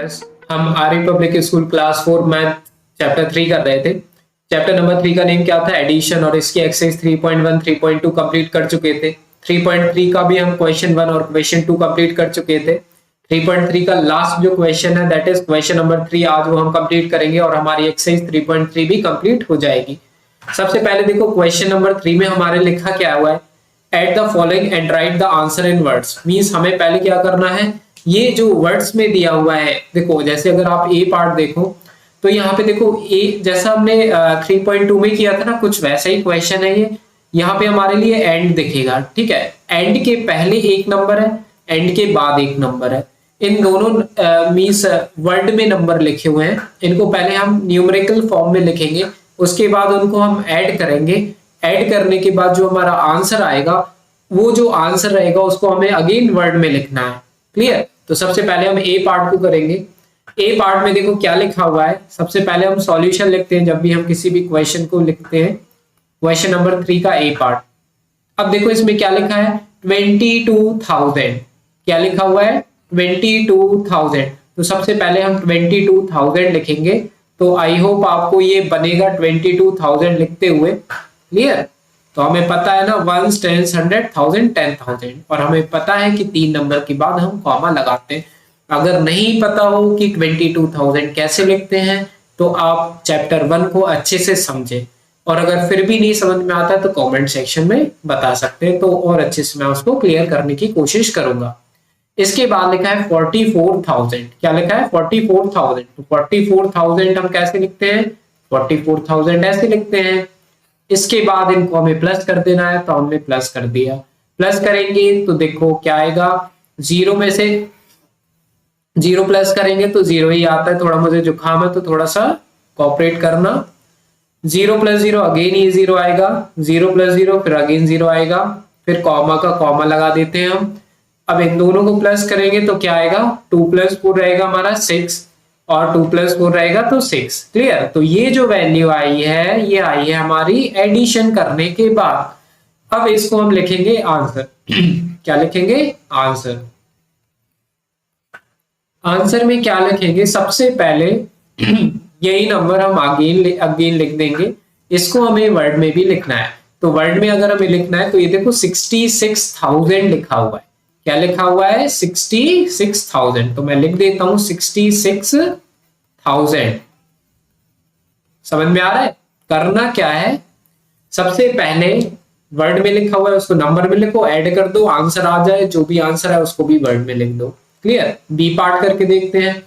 Students, हम Arya public school class 4 math chapter 3 कर रहे थे। चैप्टर नंबर 3 का नेम क्या था? एडिशन, और इसकी एक्सरसाइज 3.1 3.2 कंप्लीट कर चुके थे। 3.3 का भी हम क्वेश्चन 1 और क्वेश्चन 2 कंप्लीट कर चुके थे। 3.3 का लास्ट जो क्वेश्चन है दैट इज क्वेश्चन नंबर 3, आज वो हम कंप्लीट करेंगे और हमारी एक्सरसाइज 3.3 भी कंप्लीट हो जाएगी। सबसे पहले देखो क्वेश्चन नंबर 3 में हमारे लिखा क्या हुआ है, at the following and right the answer in words. Means हमें पहले क्या करना है, ये जो वर्ड्स में दिया हुआ है, देखो जैसे अगर आप ए पार्ट देखो तो यहाँ पे देखो ए जैसा हमने 3.2 में किया था ना, कुछ वैसा ही क्वेश्चन है ये। यहाँ पे हमारे लिए एंड दिखेगा, ठीक है। एंड के पहले एक नंबर है, एंड के बाद एक नंबर है। इन दोनों मींस वर्ड में नंबर लिखे हुए हैं। इनको पहले हम न्यूमेरिकल फॉर्म में लिखेंगे, उसके बाद उनको हम ऐड करेंगे। ऐड करने के बाद जो हमारा आंसर आएगा, वो जो आंसर रहेगा उसको हमें अगेन वर्ड में लिखना है। क्लियर? तो सबसे पहले हम ए पार्ट को करेंगे। ए पार्ट में देखो क्या लिखा हुआ है। सबसे पहले हम सॉल्यूशन लिखते हैं जब भी हम किसी भी क्वेश्चन को लिखते हैं। क्वेश्चन नंबर 3 का ए पार्ट। अब देखो इसमें क्या लिखा है, 22,000। क्या लिखा हुआ है? 22,000। तो सबसे पहले हम 22,000 लिखेंगे। तो आई होप आपको ये बनेगा 22,000 लिखते हुए। क्लियर? तो हमें पता है ना, 1 10 100 1000 10,000, और हमें पता है कि 3 नंबर के बाद हम कॉमा लगाते हैं। अगर नहीं पता हो कि 22,000 कैसे लिखते हैं तो आप चैप्टर 1 को अच्छे से समझें, और अगर फिर भी नहीं समझ में आता तो कमेंट सेक्शन में बता सकते हैं, तो और अच्छे से मैं उसको क्लियर करने की कोशिश करूंगा। इसके बाद लिखा है 44,000। क्या लिखा है? 44,000। तो 44,000 हम कैसे लिखते हैं? 44,000 ऐसे लिखते हैं। इसके बाद इनको हमें प्लस कर देना है, तो हमने प्लस कर दिया। प्लस करेंगे तो देखो क्या आएगा, जीरो में से जीरो प्लस करेंगे तो जीरो ही आता है। थोड़ा मुझे जुकाम है तो थोड़ा सा कोऑपरेट करना। 0 + 0 अगेन ये जीरो आएगा, 0 + 0 फिर अगेन जीरो आएगा, फिर कॉमा का कॉमा लगा देते हैं हम। अब इन दोनों को प्लस करेंगे तो क्या आएगा, 2 + 4 रहेगा हमारा 6, और 2 + 4 रहेगा तो 6। क्लियर? तो ये जो वैल्यू आई है, ये आई है हमारी एडिशन करने के बाद। अब इसको हम लिखेंगे आंसर। क्या लिखेंगे? आंसर। आंसर में क्या लिखेंगे, सबसे पहले यही नंबर हम अगेन लिख देंगे। इसको हमें वर्ड में भी लिखना है। तो वर्ड में अगर हमें लिखना है तो ये देखो 66,000 लिखा हुआ है। क्या लिखा हुआ है? 66,000। तो मैं लिख देता हूं 66,000। समझ में आ रहा है? करना क्या है, सबसे पहले वर्ड में लिखा हुआ है उसको नंबर में लिखो, ऐड कर दो, आंसर आ जाए। जो भी आंसर है उसको भी वर्ड में लिख दो। क्लियर? बी पार्ट करके देखते हैं।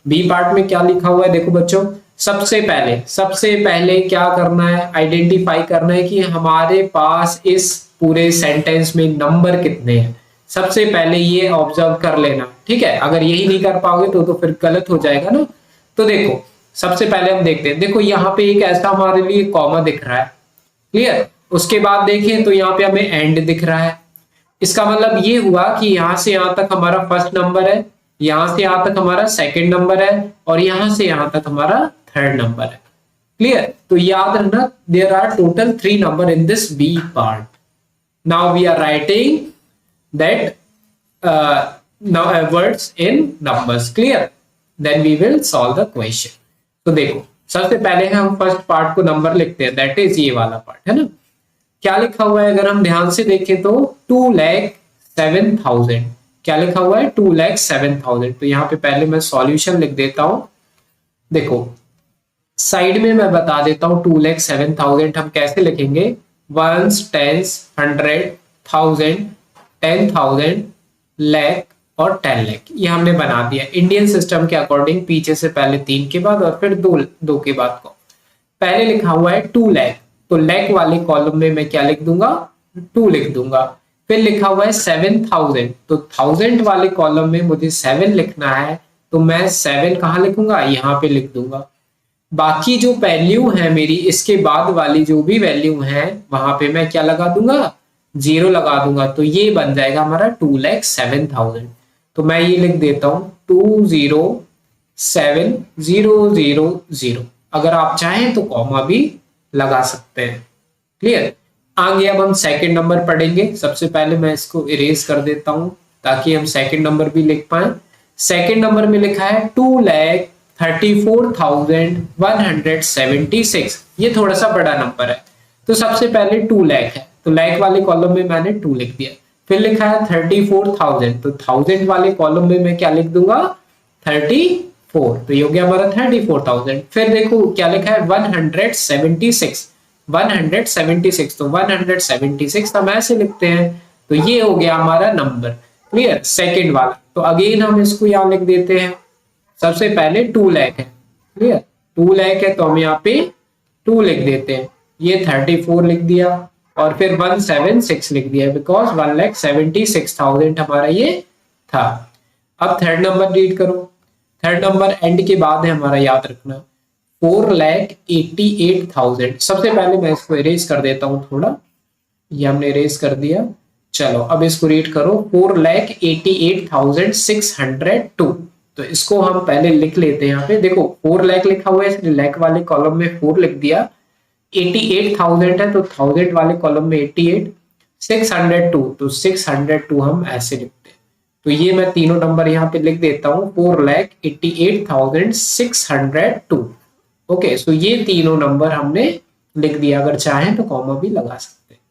बी पार्ट में क्या लिखा हुआ है, देखो बच्चों, सबसे पहले क्या करना है, आइडेंटिफाई करना है कि हमारे पास इस पूरे सेंटेंस में नंबर कितने हैं। सबसे पहले ये ऑब्जर्व कर लेना, ठीक है। अगर यही नहीं कर पाओगे तो फिर गलत हो जाएगा ना। तो देखो सबसे पहले हम देखते हैं, देखो यहाँ पे एक ऐसा हमारे लिए कॉमा दिख रहा है। क्लियर? उसके बाद देखें तो यहाँ पे हमें एंड दिख रहा है। इसका मतलब ये हुआ कि यहां से यहां तक हमारा फर्स्ट नंबर है, यहां से यहां तक हमारा सेकंड नंबर है, और यहां से यहां तक हमारा थर्ड नंबर है। क्लियर? तो याद रखना, there are total 3 number in this b part. Now we are writing that words in numbers. Clear? Then we will solve the question. तो देखो सबसे पहले हम फर्स्ट पार्ट को नंबर लिखते हैं, दैट इज ये वाला पार्ट है ना। क्या लिखा हुआ है, अगर हम ध्यान से देखें तो 2,07,000। क्या लिखा हुआ है? 2,07,000। तो यहाँ पे पहले मैं सॉल्यूशन लिख देता हूं। देखो साइड में मैं बता देता हूं 2,07,000 हम कैसे लिखेंगे। 1s 10s 100 1000 10,000 लाख और 10 लाख, ये हमने बना दिया इंडियन सिस्टम के अकॉर्डिंग। पीछे से पहले 3 के बाद और फिर 2 के बाद को पहले लिखा हुआ है 2 लाख, तो लैक वाले कॉलम में मैं क्या लिख दूंगा, 2 लिख दूंगा। फिर लिखा हुआ है 7,000, तो 1000 वाले कॉलम में मुझे 7 लिखना है, तो मैं 7 कहां लिखूंगा, यहाँ पे लिख दूंगा। बाकी जो वैल्यू है मेरी, इसके बाद वाली जो भी वैल्यू है वहां पे मैं क्या लगा दूंगा, 0 लगा दूंगा। तो ये बन जाएगा हमारा 2,07,000। तो मैं ये लिख देता हूं 2,07,000। अगर आप चाहें तो कॉमा भी लगा सकते हैं। क्लियर? आगे अब हम सेकंड नंबर पढ़ेंगे। सबसे पहले मैं इसको इरेज कर देता हूं ताकि हम सेकंड नंबर भी लिख पाए। सेकंड नंबर में लिखा है 2,34,176। ये थोड़ा सा बड़ा नंबर है, तो सबसे पहले 2 लाख है, तो लाख वाले कॉलम में मैंने 2 लिख दिया। फिर लिखा है 34,000, तो 1000 वाले कॉलम में मैं क्या लिख दूंगा 34, तो ये हो गया हमारा 34,000। फिर देखो क्या लिखा है 176, 176, तो 176 हम ऐसे लिखते हैं, तो ये हो गया हमारा नंबर। क्लियर, सेकंड वाला। तो अगेन हम इसको यहाँ लिख देते हैं। सबसे पहले 2 लाख है, क्लियर, 2 लाख है तो हम यहाँ पे 2 लिख देते हैं, ये 34 लिख दिया, और फिर 176 लिख दिया, बिकॉज 1,76,000 हमारा ये था। अब थर्ड नंबर रीड करो। थर्ड नंबर एंड के बाद है हमारा, याद रखना 4,88,000। सबसे पहले मैं इसको इरेज कर देता हूं थोड़ा, ये हमने इरेज कर दिया। चलो अब इसको रीड करो, 4,88,602। तो इसको हम पहले लिख लेते हैं। यहाँ पे देखो 4 लाख लिखा हुआ है, इसलिए लाख वाले कॉलम में 4 लिख दिया। 88,000 है तो 1000 वाले कॉलम में 88, 602 तो 602 हम ऐसे लिखते हैं। तो ये मैं तीनों नंबर यहाँ पे लिख देता हूँ, 4,88,602। ओके, सो ये तीनों नंबर हमने लिख दिया। अगर चाहें तो कॉमा भी लगा सकते हैं।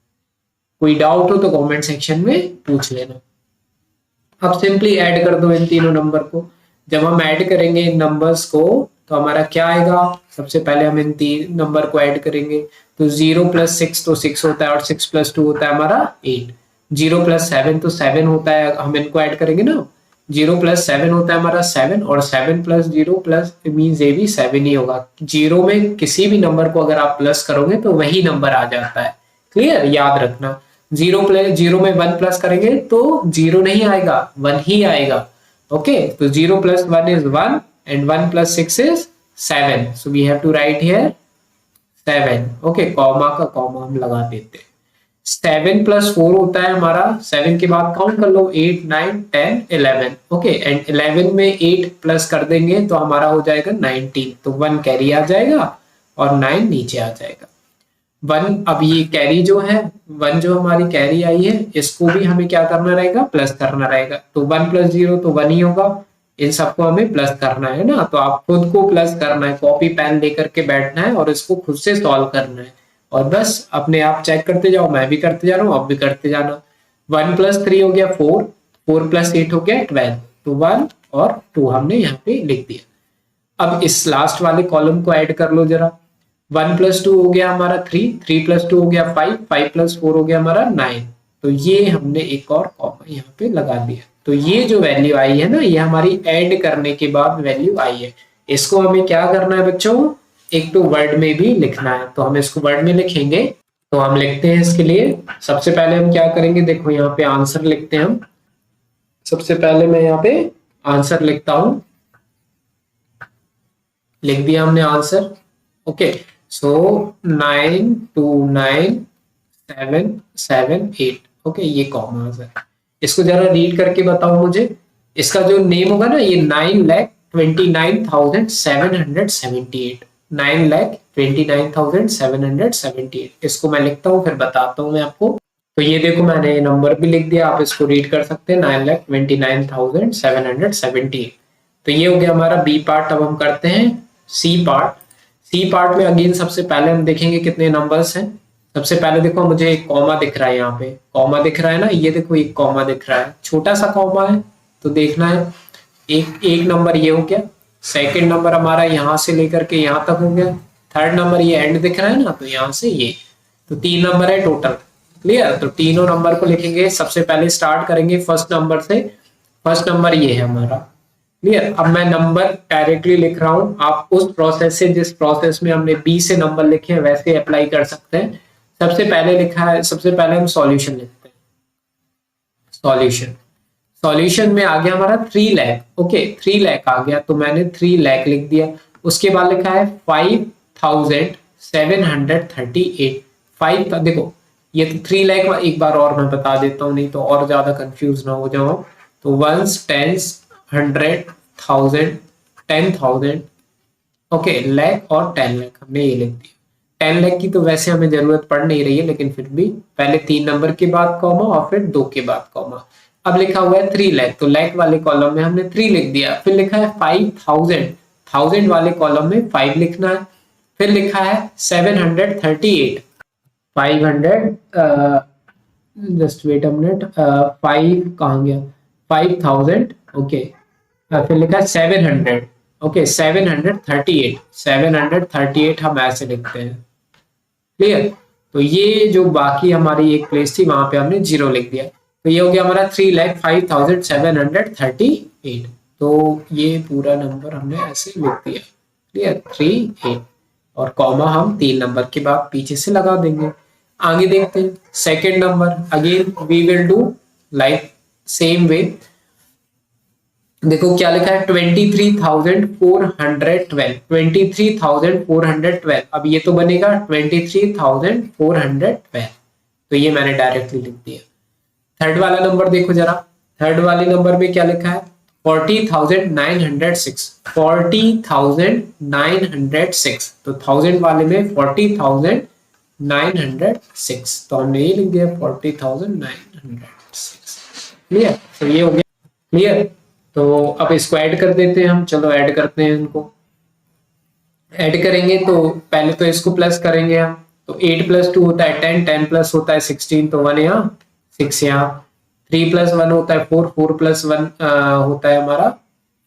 कोई डाउट हो तो कमेंट सेक्शन में पूछ लेना। अब सिंपली ऐड कर दो इन तीनों नंबर को। जब हम ऐड करेंगे इन नंबर्स को तो हमारा क्या आएगा, सबसे पहले हम इन तीन नंबर को ऐड करेंगे। तो 0 + 6 तो 6 होता है, और 6 + 2 होता है हमारा 8। 0 + 7 तो 7 होता है, हम इनको ऐड करेंगे ना। 0 + 7 होता है हमारा 7, और 7 + 0 प्लस मीन्स ये भी 7 ही होगा। 0 में किसी भी नंबर को अगर आप प्लस करोगे तो वही नंबर आ जाता है। क्लियर, याद रखना। 0 में 1 प्लस करेंगे तो 0 नहीं आएगा, 1 ही आएगा। ओके, तो 0 + 1 is 1 and 1 + 6 is 7, so we have to write here 7. Okay, comma का कॉमा हम लगा देते हैं। 7 + 4 होता है हमारा, 7 के बाद काउंट कर लो 8 9 10 11। ओके, एंड 11 में 8 प्लस कर देंगे तो हमारा हो जाएगा 19, तो 1 कैरी आ जाएगा और 9 नीचे आ जाएगा। 1 अब ये कैरी जो है, 1 जो हमारी कैरी आई है, इसको भी हमें क्या करना रहेगा, प्लस करना रहेगा। तो 1 + 0 तो 1 ही होगा, इन सबको हमें प्लस करना है ना। तो आप खुद को प्लस करना है, कॉपी पेन लेकर के बैठना है और इसको खुद से सॉल्व करना है, और बस अपने आप चेक करते जाओ। मैं भी करते जा रहा हूँ, आप भी करते जाना। 1 + 3 हो गया 4, 4 + 8 हो गया 12, तो 1 और 2 हमने यहाँ पे लिख दिया। अब इस लास्ट वाले कॉलम को ऐड कर लो जरा। 1 + 2 हो गया हमारा 3, 3 + 2 हो गया 5, 5 + 4 हो गया हमारा 9। तो ये हमने एक और कॉमा यहाँ पे लगा दिया। तो ये जो वैल्यू आई है ना, ये हमारी ऐड करने के बाद वैल्यू आई है। इसको हमें क्या करना है बच्चों, एक तो वर्ड में भी लिखना है। तो हम इसको वर्ड में लिखेंगे, तो हम लिखते हैं इसके लिए। सबसे पहले हम क्या करेंगे, देखो यहाँ पे आंसर लिखते हैं हम। सबसे पहले मैं यहाँ पे आंसर लिखता हूं, लिख दिया हमने आंसर। ओके, सो 929,778। ओके, ये कॉमा है। इसको जरा रीड करके बताओ मुझे। इसका जो नेम होगा ना, ये 9,29,778, 9,29,778। इसको मैं लिखता हूँ, फिर बताता हूँ मैं आपको। तो ये देखो मैंने नंबर भी लिख दिया, आप इसको रीड कर सकते हैं, 9,29,778। तो ये हो गया हमारा बी पार्ट। अब हम करते हैं सी पार्ट। सी पार्ट में अगेन सबसे पहले हम देखेंगे कितने नंबर्स हैं। सबसे पहले देखो मुझे एक कॉमा दिख रहा है, यहाँ पे कॉमा दिख रहा है ना, ये देखो एक कॉमा दिख रहा है, छोटा सा कॉमा है। तो देखना है, एक नंबर ये हो गया, सेकंड नंबर हमारा यहाँ से लेकर के यहाँ तक हो गया, थर्ड नंबर ये एंड दिख रहा है ना, तो यहाँ से ये, तो 3 नंबर है टोटल। क्लियर, तो तीनों नंबर को लिखेंगे। सबसे पहले स्टार्ट करेंगे फर्स्ट नंबर से। फर्स्ट नंबर ये है हमारा। क्लियर, अब मैं नंबर डायरेक्टली लिख रहा हूं, आप उस प्रोसेस से, जिस प्रोसेस में हमने बी से नंबर लिखे हैं वैसे अप्लाई कर सकते हैं। सबसे पहले लिखा है, सबसे पहले हम सॉल्यूशन लिखते हैं। सॉल्यूशन में आ गया हमारा 3 लाख। ओके, 3 लाख आ गया, तो मैंने 3 लाख लिख दिया। उसके बाद लिखा है 5,738। 5 का देखो, ये तो 3 लाख, एक बार और मैं बता देता हूँ, नहीं तो और ज्यादा कंफ्यूज ना हो जाओ। तो 1s 10s 100,000 10,000, ओके, लाख और 10 लाख हमने ये लिख दिया। 10 लाख की तो वैसे हमें जरूरत पड़ नहीं रही है, लेकिन फिर भी पहले 3 नंबर के बाद कॉमा और फिर 2 के बाद कॉमा। अब लिखा हुआ है 3 लाख, तो लाख वाले कॉलम में हमने 3 लिख दिया। फिर लिखा है 5000, 1000 वाले कॉलम में 5 लिखना है। फिर लिखा है 738, 500, जस्ट वेट अ मिनट, 5 कहाँ गया, 5000, ओके। फिर लिखा है 700, ओके 738, 738 हम ऐसे लिखते हैं। क्लियर? तो ये जो बाकी हमारी एक प्लेस थी वहां पे हमने 0 लिख दिया। तो ये हो गया हमारा 3,05,738। तो ये पूरा नंबर हमने ऐसे लिख दिया। क्लियर? 38 और कॉमा हम 3 नंबर के बाद पीछे से लगा देंगे। आगे देखते हैं second number. Again we will do like same way. देखो क्या लिखा है 23,412, 23,412। अब ये तो बनेगा 23,412, तो ये मैंने डायरेक्टली लिख दिया। थर्ड वाला नंबर देखो जरा, थर्ड वाले नंबर में क्या लिखा है 40,906, 40,906। तो 1000 वाले में 40,906, तो हमने ये लिख दिया 40,906। क्लियर? तो ये हो गया क्लियर। तो अब इसको ऐड कर देते हैं हम, चलो ऐड करते हैं इनको। ऐड करेंगे तो पहले तो इसको प्लस करेंगे हम, तो 8 + 2 होता है 10, 10 प्लस होता है 16, तो 1 यहाँ 6 यहाँ, 3 + 1 होता है 4, 4 + 1 होता है हमारा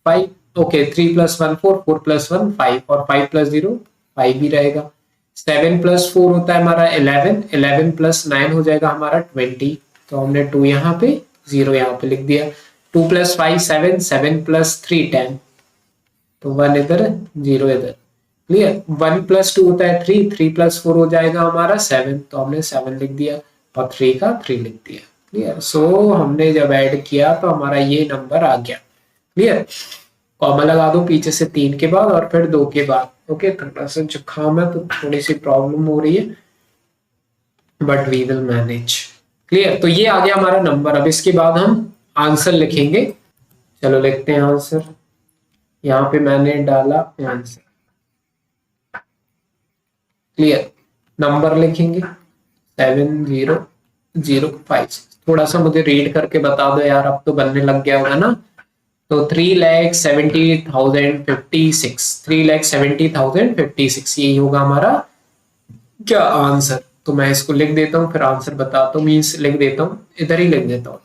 5, ओके 3 + 1 4, 4 + 1 5, और 5 + 0 5 ही रहेगा। 7 + 4 होता है हमारा 11, 11 + 9 हो जाएगा हमारा 20, तो हमने 2 यहाँ पे 0 यहाँ पे लिख दिया। 2 + 5 7, 7 + 3 10, तो 1 इधर 0 इधर। क्लियर? 1 + 2 होता है 3, 3 + 4 हो जाएगा हमारा 7, तो हमने 7 लिख दिया और 3 का 3 लिख दिया। क्लियर? सो हमने जब ऐड किया तो हमारा ये नंबर आ गया। क्लियर? कॉमा लगा दो पीछे से 3 के बाद और फिर 2 के बाद। ओके, थोड़ा सा जुकाम है तो थोड़ी सी प्रॉब्लम हो रही है, but we will manage. Clear? तो ये आ गया हमारा नंबर। अब इसके बाद हम आंसर लिखेंगे। चलो लिखते हैं आंसर। यहां पे मैंने डाला आंसर। क्लियर? नंबर लिखेंगे 70056। थोड़ा सा मुझे रीड करके बता दो यार, अब तो बनने लग गया होगा ना। तो 3,70,056, 3,70,056 यही होगा हमारा क्या आंसर। तो मैं इसको लिख देता हूँ फिर आंसर बताता हूँ, मीन्स लिख देता हूँ, इधर ही लिख देता हूँ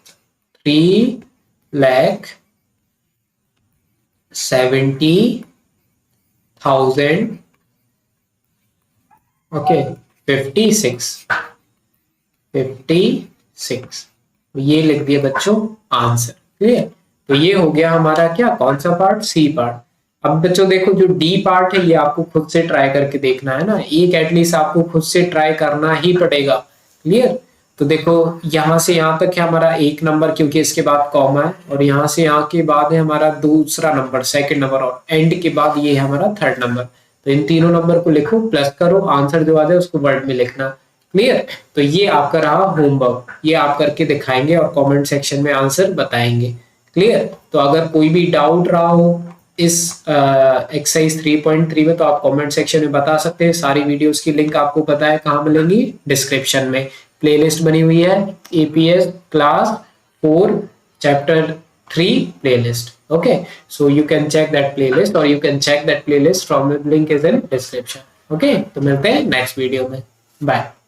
3,70,000, ओके 56, 56 ये लिख दिया बच्चों आंसर। क्लियर? तो ये हो गया हमारा क्या, कौन सा पार्ट, सी पार्ट। अब बच्चों देखो जो डी पार्ट है ये आपको खुद से ट्राई करके देखना है ना, एक एटलीस्ट आपको खुद से ट्राई करना ही पड़ेगा। क्लियर? तो देखो यहां से यहां तक है हमारा एक नंबर, क्योंकि इसके बाद कॉमा है, और यहां से यहां के बाद है हमारा दूसरा नंबर, सेकंड नंबर, और एंड के बाद ये है हमारा थर्ड नंबर। तो इन तीनों नंबर को लिखो, प्लस करो, आंसर जो आ जाए उसको वर्ड में लिखना। क्लियर? तो ये आपका रहा होमवर्क, ये आप करके दिखाएंगे और कमेंट सेक्शन में आंसर बताएंगे। क्लियर? तो अगर कोई भी डाउट रहा हो इस एक्सरसाइज 3.3 में तो आप कमेंट सेक्शन में बता सकते हैं। सारी वीडियोस की लिंक आपको पता है कहाँ मिलेंगी, डिस्क्रिप्शन में। प्लेलिस्ट बनी हुई है APS class 4 chapter 3 playlist. Okay, so you can check that playlist or you can check that playlist from the link is in description. Okay, तो मिलते हैं नेक्स्ट वीडियो में। बाय।